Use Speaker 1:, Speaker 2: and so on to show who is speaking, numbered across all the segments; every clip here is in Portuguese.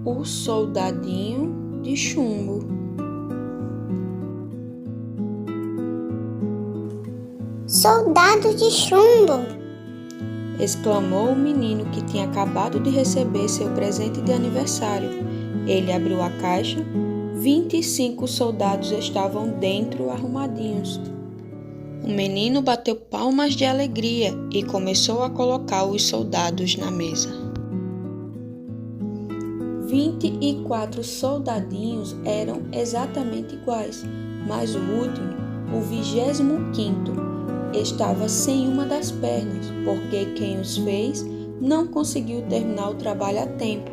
Speaker 1: O soldadinho de chumbo.
Speaker 2: Soldado de chumbo!
Speaker 1: Exclamou o menino que tinha acabado de receber seu presente de aniversário. Ele abriu a caixa. 25 soldados estavam dentro, arrumadinhos. O menino bateu palmas de alegria e começou a colocar os soldados na mesa. 24 soldadinhos eram exatamente iguais, mas o último, o 25º, estava sem uma das pernas, porque quem os fez não conseguiu terminar o trabalho a tempo.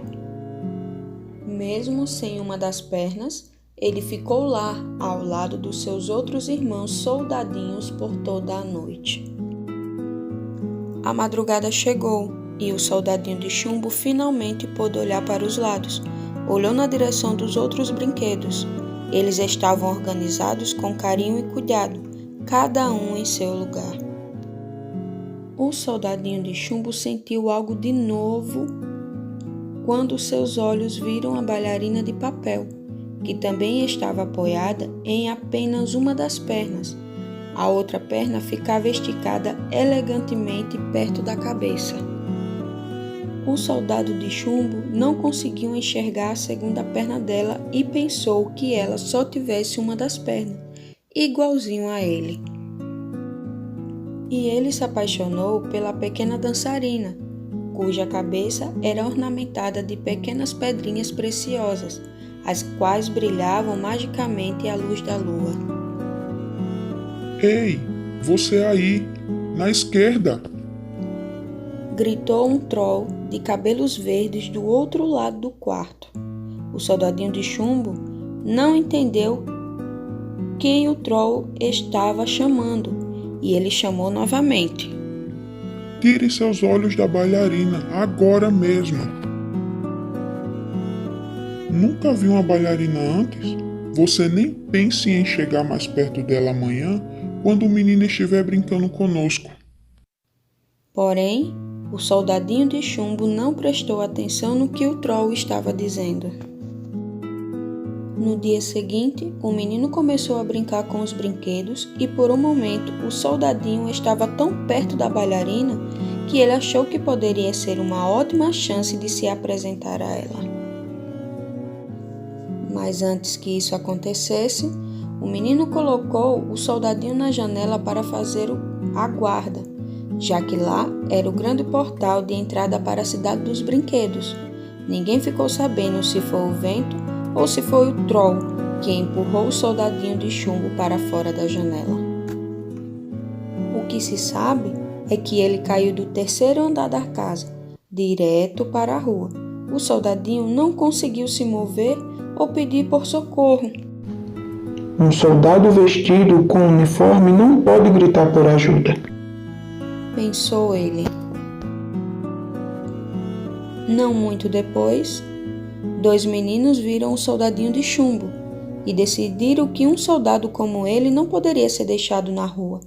Speaker 1: Mesmo sem uma das pernas, ele ficou lá, ao lado dos seus outros irmãos soldadinhos por toda a noite. A madrugada chegou. E o soldadinho de chumbo finalmente pôde olhar para os lados. Olhou na direção dos outros brinquedos. Eles estavam organizados com carinho e cuidado, cada um em seu lugar. O soldadinho de chumbo sentiu algo de novo quando seus olhos viram a bailarina de papel, que também estava apoiada em apenas uma das pernas. A outra perna ficava esticada elegantemente perto da cabeça. O soldado de chumbo não conseguiu enxergar a segunda perna dela e pensou que ela só tivesse uma das pernas, igualzinho a ele. E ele se apaixonou pela pequena dançarina, cuja cabeça era ornamentada de pequenas pedrinhas preciosas, as quais brilhavam magicamente à luz da lua.
Speaker 3: Ei, você aí, na esquerda!
Speaker 1: Gritou um troll de cabelos verdes do outro lado do quarto. O soldadinho de chumbo não entendeu quem o troll estava chamando e ele chamou novamente.
Speaker 3: Tire seus olhos da bailarina, agora mesmo. Nunca viu uma bailarina antes? Você nem pense em chegar mais perto dela amanhã, quando o menino estiver brincando conosco.
Speaker 1: Porém, o soldadinho de chumbo não prestou atenção no que o troll estava dizendo. No dia seguinte, o menino começou a brincar com os brinquedos e por um momento o soldadinho estava tão perto da bailarina que ele achou que poderia ser uma ótima chance de se apresentar a ela. Mas antes que isso acontecesse, o menino colocou o soldadinho na janela para fazer a guarda, já que lá era o grande portal de entrada para a cidade dos brinquedos. Ninguém ficou sabendo se foi o vento ou se foi o troll que empurrou o soldadinho de chumbo para fora da janela. O que se sabe é que ele caiu do terceiro andar da casa, direto para a rua. O soldadinho não conseguiu se mover ou pedir por socorro.
Speaker 4: Um soldado vestido com uniforme não pode gritar por ajuda,
Speaker 1: pensou ele. Não muito depois, 2 meninos viram o soldadinho de chumbo e decidiram que um soldado como ele não poderia ser deixado na rua,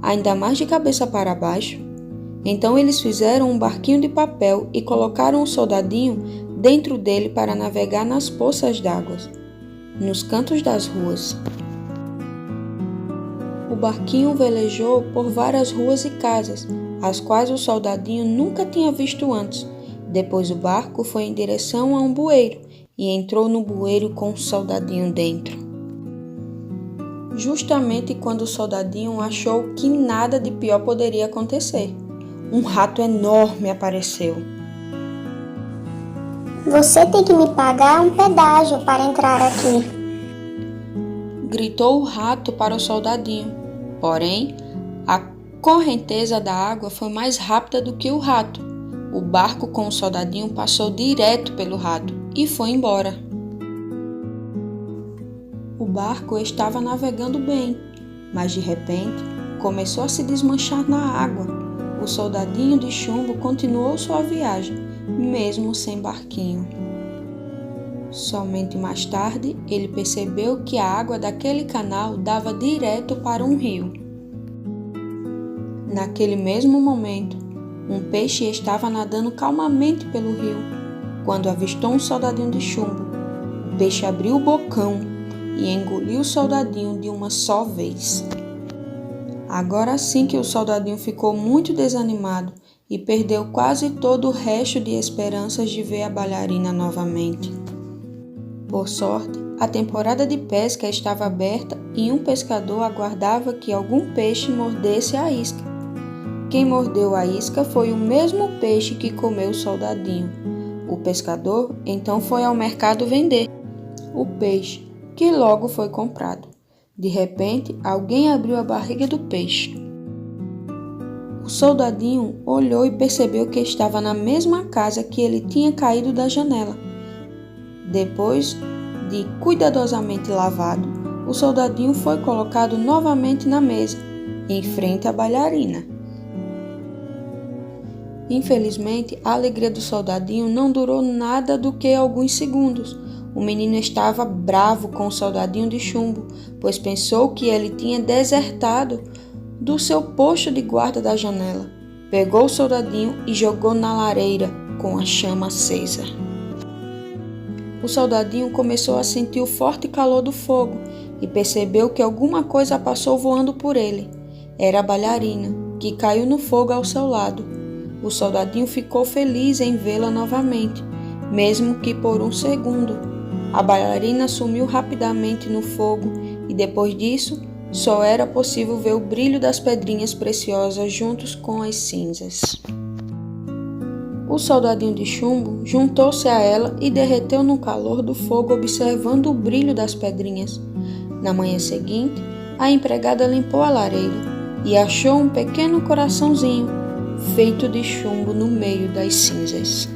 Speaker 1: ainda mais de cabeça para baixo. Então eles fizeram um barquinho de papel e colocaram o soldadinho dentro dele para navegar nas poças d'água, nos cantos das ruas. O barquinho velejou por várias ruas e casas, as quais o soldadinho nunca tinha visto antes. Depois o barco foi em direção a um bueiro e entrou no bueiro com o soldadinho dentro. Justamente quando o soldadinho achou que nada de pior poderia acontecer, um rato enorme apareceu.
Speaker 2: Você tem que me pagar um pedágio para entrar aqui,
Speaker 1: gritou o rato para o soldadinho. Porém, a correnteza da água foi mais rápida do que o rato. O barco com o soldadinho passou direto pelo rato e foi embora. O barco estava navegando bem, mas de repente começou a se desmanchar na água. O soldadinho de chumbo continuou sua viagem, mesmo sem barquinho. Somente mais tarde, ele percebeu que a água daquele canal dava direto para um rio. Naquele mesmo momento, um peixe estava nadando calmamente pelo rio. quando avistou um soldadinho de chumbo. O peixe abriu o bocão e engoliu o soldadinho de uma só vez. Agora sim que o soldadinho ficou muito desanimado e perdeu quase todo o resto de esperanças de ver a bailarina novamente. Por sorte, a temporada de pesca estava aberta e um pescador aguardava que algum peixe mordesse a isca. Quem mordeu a isca foi o mesmo peixe que comeu o soldadinho. O pescador então foi ao mercado vender o peixe, que logo foi comprado. De repente, alguém abriu a barriga do peixe. O soldadinho olhou e percebeu que estava na mesma casa que ele tinha caído da janela. Depois de cuidadosamente lavado, o soldadinho foi colocado novamente na mesa, em frente à bailarina. Infelizmente, a alegria do soldadinho não durou nada do que alguns segundos. O menino estava bravo com o soldadinho de chumbo, pois pensou que ele tinha desertado do seu posto de guarda da janela. Pegou o soldadinho e jogou na lareira com a chama acesa. O soldadinho começou a sentir o forte calor do fogo e percebeu que alguma coisa passou voando por ele. Era a bailarina, que caiu no fogo ao seu lado. O soldadinho ficou feliz em vê-la novamente, mesmo que por um segundo. A bailarina sumiu rapidamente no fogo e depois disso só era possível ver o brilho das pedrinhas preciosas juntos com as cinzas. O soldadinho de chumbo juntou-se a ela e derreteu no calor do fogo observando o brilho das pedrinhas. Na manhã seguinte, a empregada limpou a lareira e achou um pequeno coraçãozinho feito de chumbo no meio das cinzas.